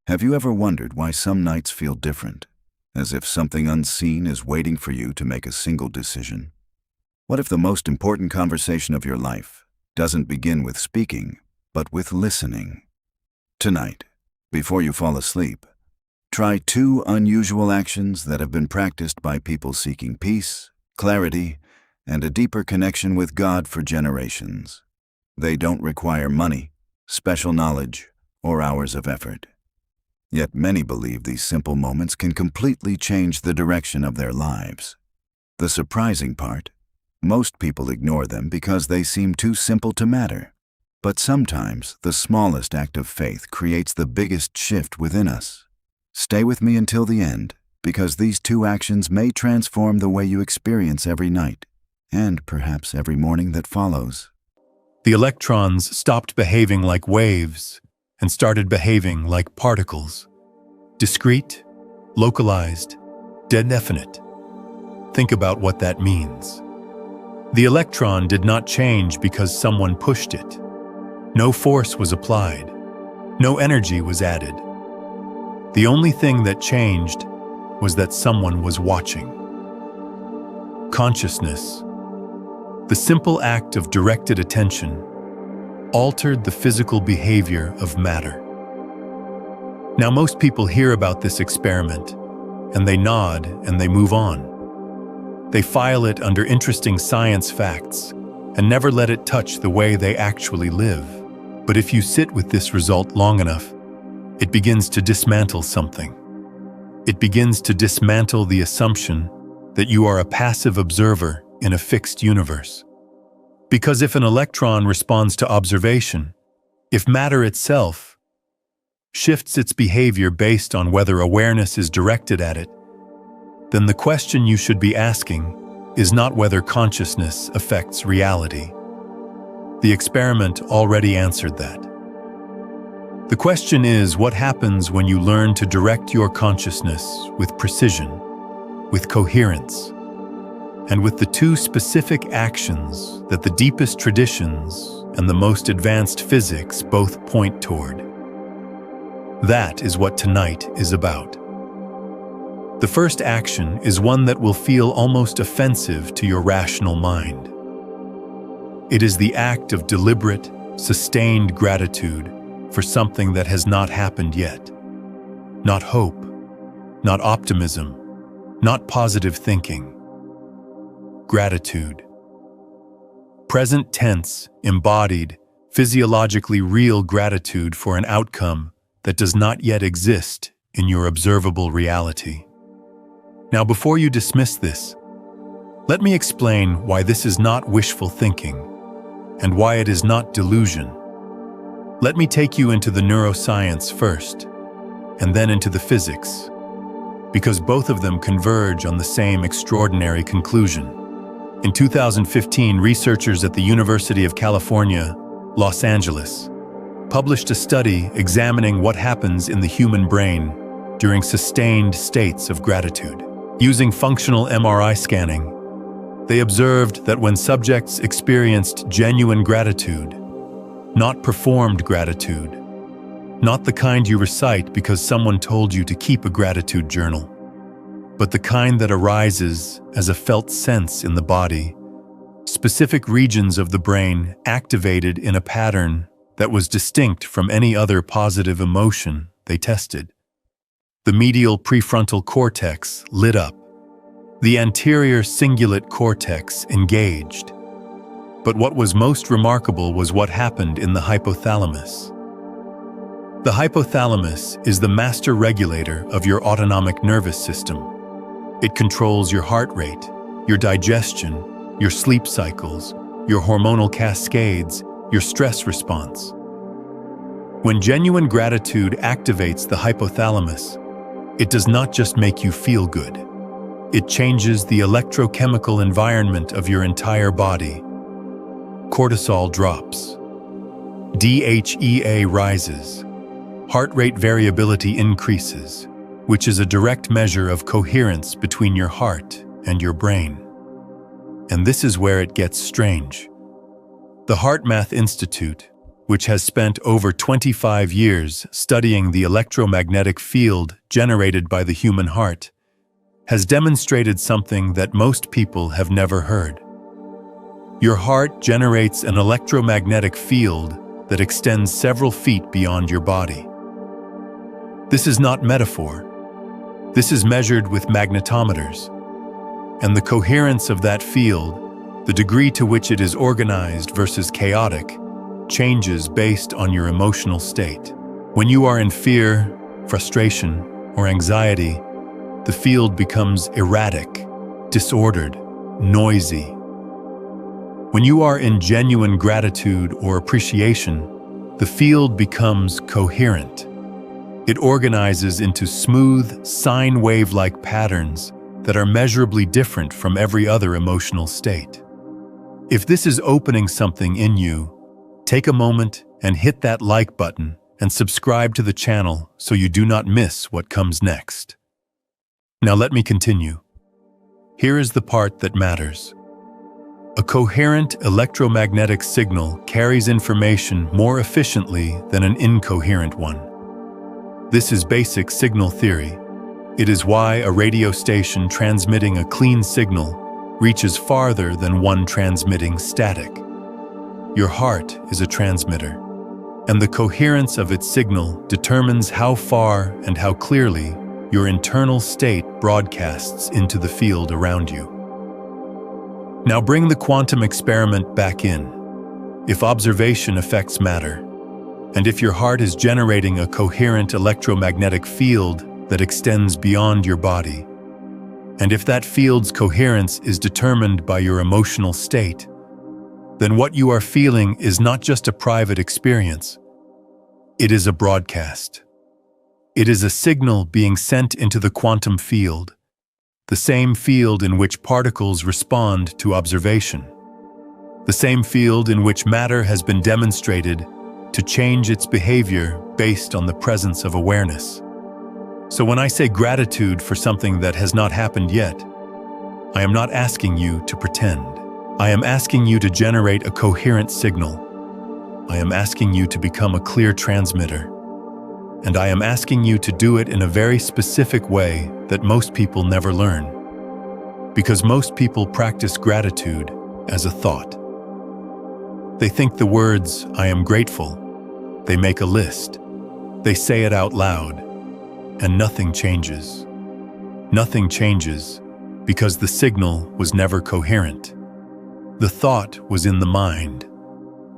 Have you ever wondered why some nights feel different, as if something unseen is waiting for you to make a single decision? What if the most important conversation of your life doesn't begin with speaking, but with listening? Tonight, before you fall asleep, try 2 unusual actions that have been practiced by people seeking peace, clarity, and a deeper connection with God for generations. They don't require money, special knowledge, or hours of effort. Yet many believe these simple moments can completely change the direction of their lives. The surprising part, most people ignore them because they seem too simple to matter. But sometimes the smallest act of faith creates the biggest shift within us. Stay with me until the end, because these 2 actions may transform the way you experience every night, and perhaps every morning that follows. The electrons stopped behaving like waves and started behaving like particles. Discrete, localized, definite. Think about what that means. The electron did not change because someone pushed it. No force was applied. No energy was added. The only thing that changed was that someone was watching. Consciousness, the simple act of directed attention, altered the physical behavior of matter. Now most people hear about this experiment, and they nod and they move on. They file it under interesting science facts and never let it touch the way they actually live. But if you sit with this result long enough, it begins to dismantle something. It begins to dismantle the assumption that you are a passive observer in a fixed universe. Because if an electron responds to observation, if matter itself shifts its behavior based on whether awareness is directed at it, then the question you should be asking is not whether consciousness affects reality. The experiment already answered that. The question is, what happens when you learn to direct your consciousness with precision, with coherence, and with the 2 specific actions that the deepest traditions and the most advanced physics both point toward? That is what tonight is about. The first action is one that will feel almost offensive to your rational mind. It is the act of deliberate, sustained gratitude for something that has not happened yet. Not hope, not optimism, not positive thinking. Gratitude. Present tense, embodied, physiologically real gratitude for an outcome that does not yet exist in your observable reality. Now, before you dismiss this, let me explain why this is not wishful thinking and why it is not delusion. Let me take you into the neuroscience first, and then into the physics, because both of them converge on the same extraordinary conclusion. In 2015, researchers at the University of California, Los Angeles, published a study examining what happens in the human brain during sustained states of gratitude. Using functional MRI scanning, they observed that when subjects experienced genuine gratitude, not performed gratitude, not the kind you recite because someone told you to keep a gratitude journal, but the kind that arises as a felt sense in the body, specific regions of the brain activated in a pattern that was distinct from any other positive emotion they tested. The medial prefrontal cortex lit up. The anterior cingulate cortex engaged. But what was most remarkable was what happened in the hypothalamus. The hypothalamus is the master regulator of your autonomic nervous system. It controls your heart rate, your digestion, your sleep cycles, your hormonal cascades, your stress response. When genuine gratitude activates the hypothalamus, it does not just make you feel good. It changes the electrochemical environment of your entire body. Cortisol drops. DHEA rises. Heart rate variability increases, which is a direct measure of coherence between your heart and your brain. And this is where it gets strange. The HeartMath Institute, which has spent over 25 years studying the electromagnetic field generated by the human heart, has demonstrated something that most people have never heard. Your heart generates an electromagnetic field that extends several feet beyond your body. This is not metaphor. This is measured with magnetometers. And the coherence of that field, the degree to which it is organized versus chaotic, changes based on your emotional state. When you are in fear, frustration, or anxiety, the field becomes erratic, disordered, noisy. When you are in genuine gratitude or appreciation, the field becomes coherent. It organizes into smooth, sine wave-like patterns that are measurably different from every other emotional state. If this is opening something in you, take a moment and hit that like button and subscribe to the channel so you do not miss what comes next. Now let me continue. Here is the part that matters. A coherent electromagnetic signal carries information more efficiently than an incoherent one. This is basic signal theory. It is why a radio station transmitting a clean signal reaches farther than one transmitting static. Your heart is a transmitter, and the coherence of its signal determines how far and how clearly your internal state broadcasts into the field around you. Now bring the quantum experiment back in. If observation affects matter, and if your heart is generating a coherent electromagnetic field that extends beyond your body, and if that field's coherence is determined by your emotional state, then what you are feeling is not just a private experience. It is a broadcast. It is a signal being sent into the quantum field, the same field in which particles respond to observation, the same field in which matter has been demonstrated to change its behavior based on the presence of awareness. So when I say gratitude for something that has not happened yet, I am not asking you to pretend. I am asking you to generate a coherent signal. I am asking you to become a clear transmitter. And I am asking you to do it in a very specific way that most people never learn. Because most people practice gratitude as a thought. They think the words, "I am grateful." They make a list. They say it out loud. And nothing changes. Nothing changes because the signal was never coherent. The thought was in the mind,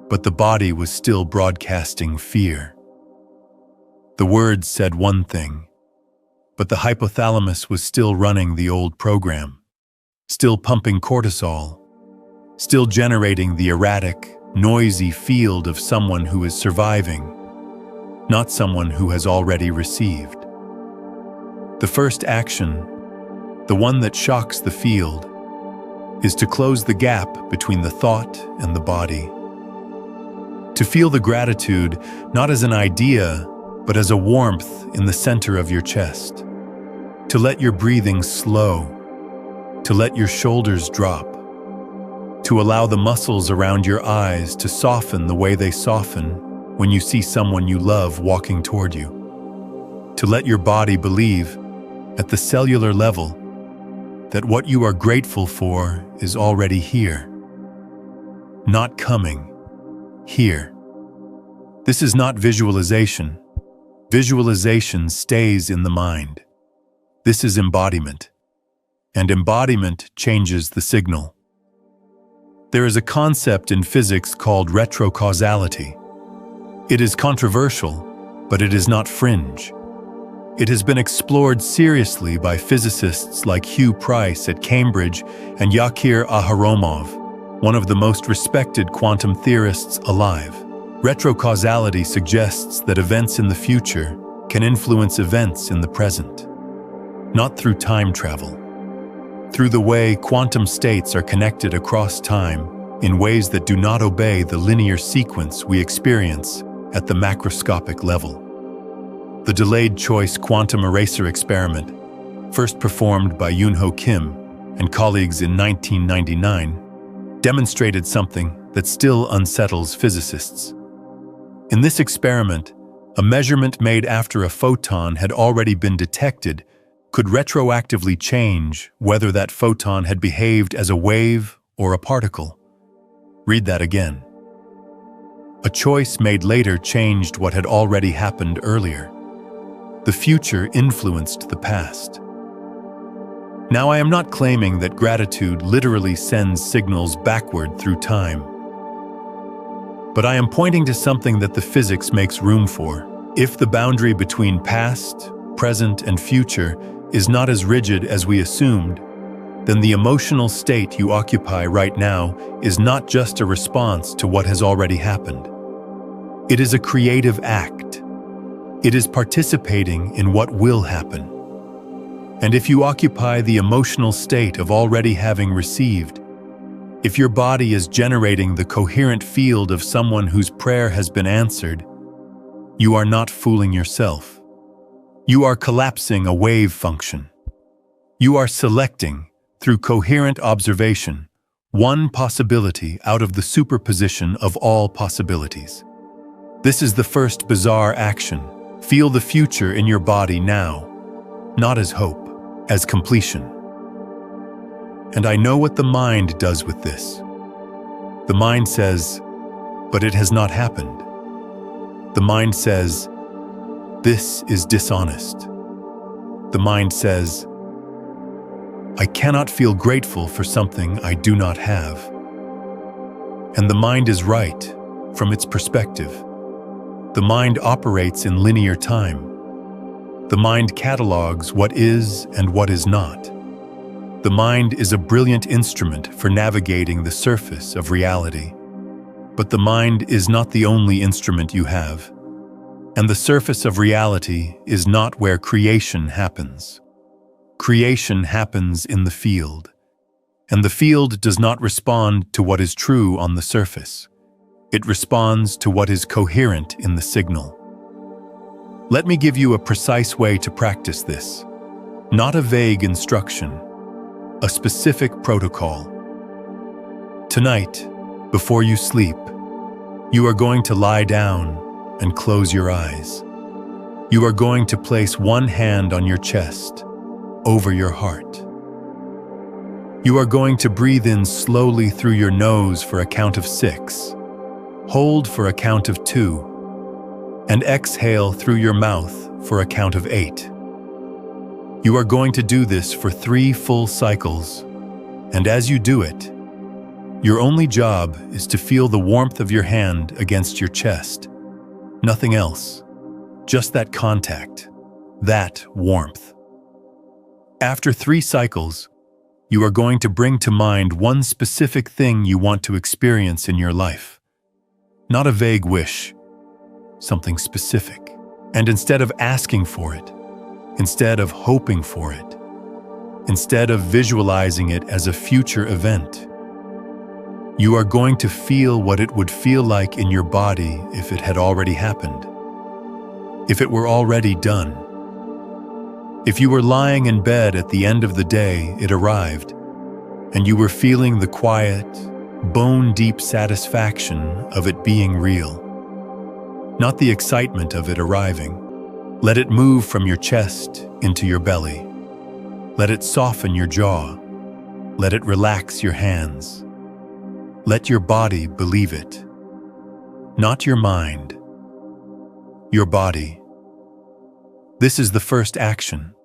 but the body was still broadcasting fear. The words said one thing, but the hypothalamus was still running the old program, still pumping cortisol, still generating the erratic, noisy field of someone who is surviving, not someone who has already received. The first action, the one that shocks the field, is to close the gap between the thought and the body. To feel the gratitude not as an idea, but as a warmth in the center of your chest. To let your breathing slow. To let your shoulders drop. To allow the muscles around your eyes to soften the way they soften when you see someone you love walking toward you. To let your body believe, at the cellular level, that what you are grateful for is already here. Not coming, here. This is not visualization. Visualization stays in the mind. This is embodiment, and embodiment changes the signal. There is a concept in physics called retrocausality. It is controversial, but it is not fringe. It has been explored seriously by physicists like Hugh Price at Cambridge and Yakir Aharomov, one of the most respected quantum theorists alive. Retrocausality suggests that events in the future can influence events in the present, not through time travel, through the way quantum states are connected across time in ways that do not obey the linear sequence we experience at the macroscopic level. The delayed choice quantum eraser experiment, first performed by Yoon-Ho Kim and colleagues in 1999, demonstrated something that still unsettles physicists. In this experiment, a measurement made after a photon had already been detected could retroactively change whether that photon had behaved as a wave or a particle. Read that again. A choice made later changed what had already happened earlier. The future influenced the past. Now, I am not claiming that gratitude literally sends signals backward through time. But I am pointing to something that the physics makes room for. If the boundary between past, present, and future is not as rigid as we assumed, then the emotional state you occupy right now is not just a response to what has already happened. It is a creative act. It is participating in what will happen. And if you occupy the emotional state of already having received, if your body is generating the coherent field of someone whose prayer has been answered, you are not fooling yourself. You are collapsing a wave function. You are selecting, through coherent observation, one possibility out of the superposition of all possibilities. This is the first bizarre action. Feel the future in your body now, not as hope, as completion. And I know what the mind does with this. The mind says, but it has not happened. The mind says, this is dishonest. The mind says, I cannot feel grateful for something I do not have. And the mind is right from its perspective. The mind operates in linear time. The mind catalogs what is and what is not. The mind is a brilliant instrument for navigating the surface of reality. But the mind is not the only instrument you have. And the surface of reality is not where creation happens. Creation happens in the field. And the field does not respond to what is true on the surface. It responds to what is coherent in the signal. Let me give you a precise way to practice this. Not a vague instruction, a specific protocol. Tonight, before you sleep, you are going to lie down and close your eyes. You are going to place one hand on your chest, over your heart. You are going to breathe in slowly through your nose for a count of 6. Hold for a count of 2, and exhale through your mouth for a count of 8. You are going to do this for 3 full cycles, and as you do it, your only job is to feel the warmth of your hand against your chest. Nothing else, just that contact, that warmth. After 3 cycles, you are going to bring to mind one specific thing you want to experience in your life. Not a vague wish, something specific. And instead of asking for it, instead of hoping for it, instead of visualizing it as a future event, you are going to feel what it would feel like in your body if it had already happened, if it were already done. If you were lying in bed at the end of the day, it arrived, and you were feeling the quiet, bone-deep satisfaction of it being real. Not the excitement of it arriving. Let it move from your chest into your belly. Let it soften your jaw. Let it relax your hands. Let your body believe it. Not your mind. Your body. This is the first action.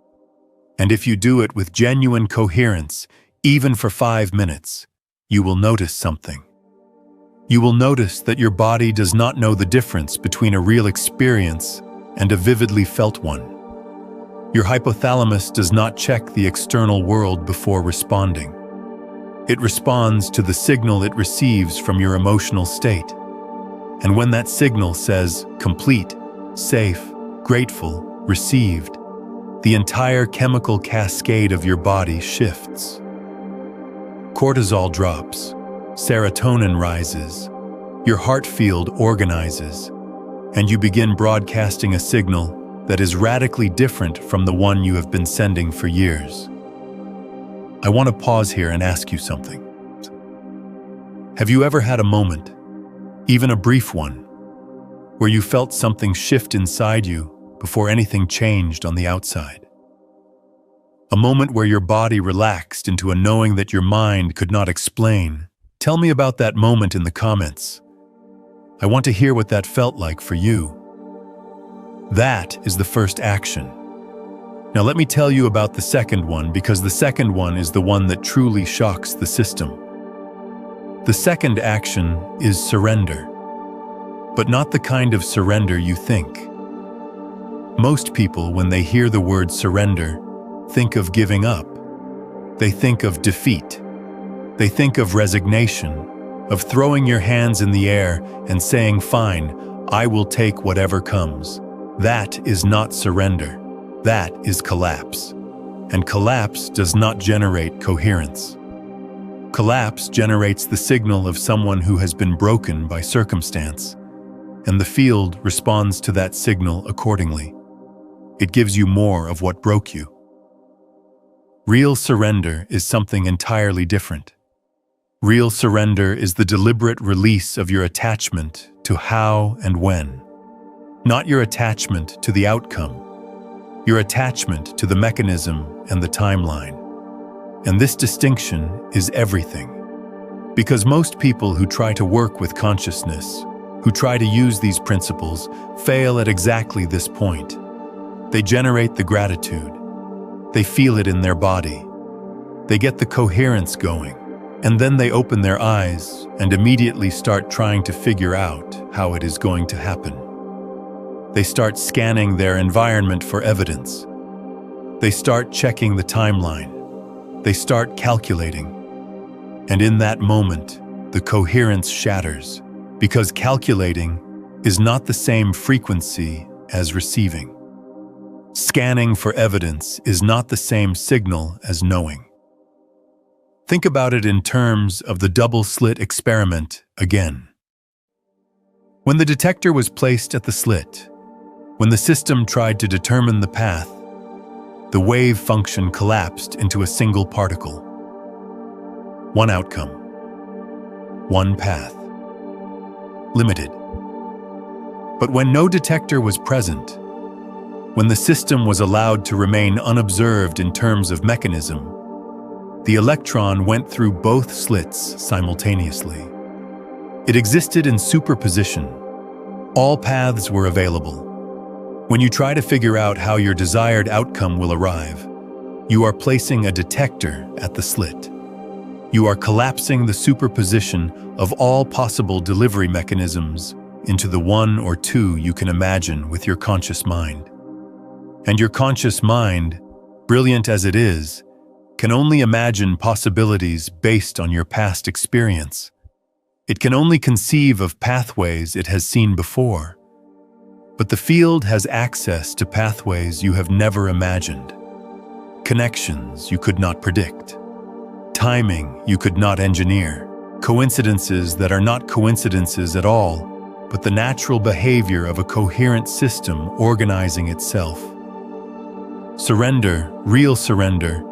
And if you do it with genuine coherence, even for 5 minutes, you will notice something. You will notice that your body does not know the difference between a real experience and a vividly felt one. Your hypothalamus does not check the external world before responding. It responds to the signal it receives from your emotional state. And when that signal says complete, safe, grateful, received, the entire chemical cascade of your body shifts. Cortisol drops, serotonin rises, your heart field organizes, and you begin broadcasting a signal that is radically different from the one you have been sending for years. I want to pause here and ask you something. Have you ever had a moment, even a brief one, where you felt something shift inside you before anything changed on the outside. A moment where your body relaxed into a knowing that your mind could not explain. Tell me about that moment in the comments. I want to hear what that felt like for you. That is the first action. Now let me tell you about the second one, because the second one is the one that truly shocks the system. The second action is surrender, but not the kind of surrender you think. Most people, when they hear the word surrender, think of giving up. They think of defeat. They think of resignation, of throwing your hands in the air and saying, "Fine, I will take whatever comes." That is not surrender. That is collapse. And collapse does not generate coherence. Collapse generates the signal of someone who has been broken by circumstance, and the field responds to that signal accordingly. It gives you more of what broke you. Real surrender is something entirely different. Real surrender is the deliberate release of your attachment to how and when. Not your attachment to the outcome, your attachment to the mechanism and the timeline. And this distinction is everything. Because most people who try to work with consciousness, who try to use these principles, fail at exactly this point. They generate the gratitude. They feel it in their body. They get the coherence going. And then they open their eyes and immediately start trying to figure out how it is going to happen. They start scanning their environment for evidence. They start checking the timeline. They start calculating. And in that moment, the coherence shatters, because calculating is not the same frequency as receiving. Scanning for evidence is not the same signal as knowing. Think about it in terms of the double-slit experiment again. When the detector was placed at the slit, when the system tried to determine the path, the wave function collapsed into a single particle. One outcome. One path. Limited. But when no detector was present, when the system was allowed to remain unobserved in terms of mechanism, the electron went through both slits simultaneously. It existed in superposition. All paths were available. When you try to figure out how your desired outcome will arrive, you are placing a detector at the slit. You are collapsing the superposition of all possible delivery mechanisms into the one or two you can imagine with your conscious mind. And your conscious mind, brilliant as it is, can only imagine possibilities based on your past experience. It can only conceive of pathways it has seen before. But the field has access to pathways you have never imagined, connections you could not predict, timing you could not engineer, coincidences that are not coincidences at all, but the natural behavior of a coherent system organizing itself. Surrender, real surrender,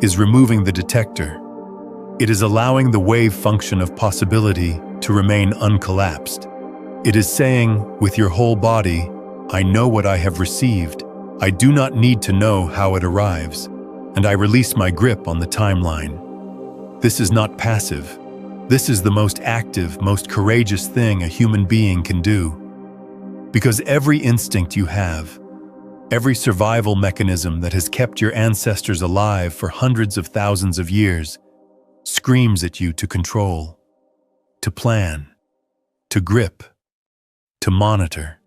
is removing the detector. It is allowing the wave function of possibility to remain uncollapsed. It is saying, with your whole body, I know what I have received. I do not need to know how it arrives, and I release my grip on the timeline. This is not passive. This is the most active, most courageous thing a human being can do. Because every instinct you have, every survival mechanism that has kept your ancestors alive for hundreds of thousands of years, screams at you to control, to plan, to grip, to monitor,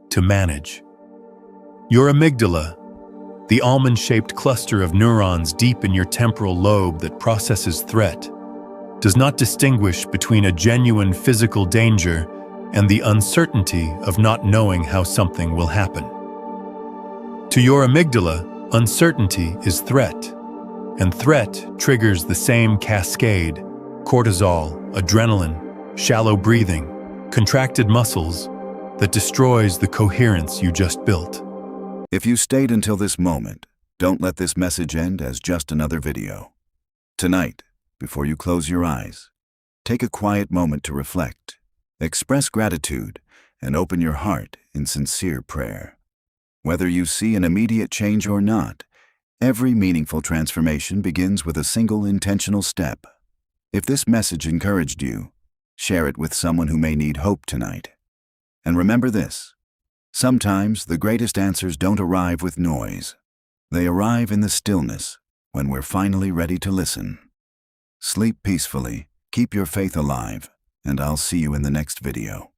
to manage. Your amygdala, the almond-shaped cluster of neurons deep in your temporal lobe that processes threat, does not distinguish between a genuine physical danger and the uncertainty of not knowing how something will happen. To your amygdala, uncertainty is threat, and threat triggers the same cascade: cortisol, adrenaline, shallow breathing, contracted muscles, that destroys the coherence you just built. If you stayed until this moment, don't let this message end as just another video. Tonight, before you close your eyes, take a quiet moment to reflect, express gratitude, and open your heart in sincere prayer. Whether you see an immediate change or not, every meaningful transformation begins with a single intentional step. If this message encouraged you, share it with someone who may need hope tonight. And remember this: sometimes the greatest answers don't arrive with noise. They arrive in the stillness, when we're finally ready to listen. Sleep peacefully, keep your faith alive, and I'll see you in the next video.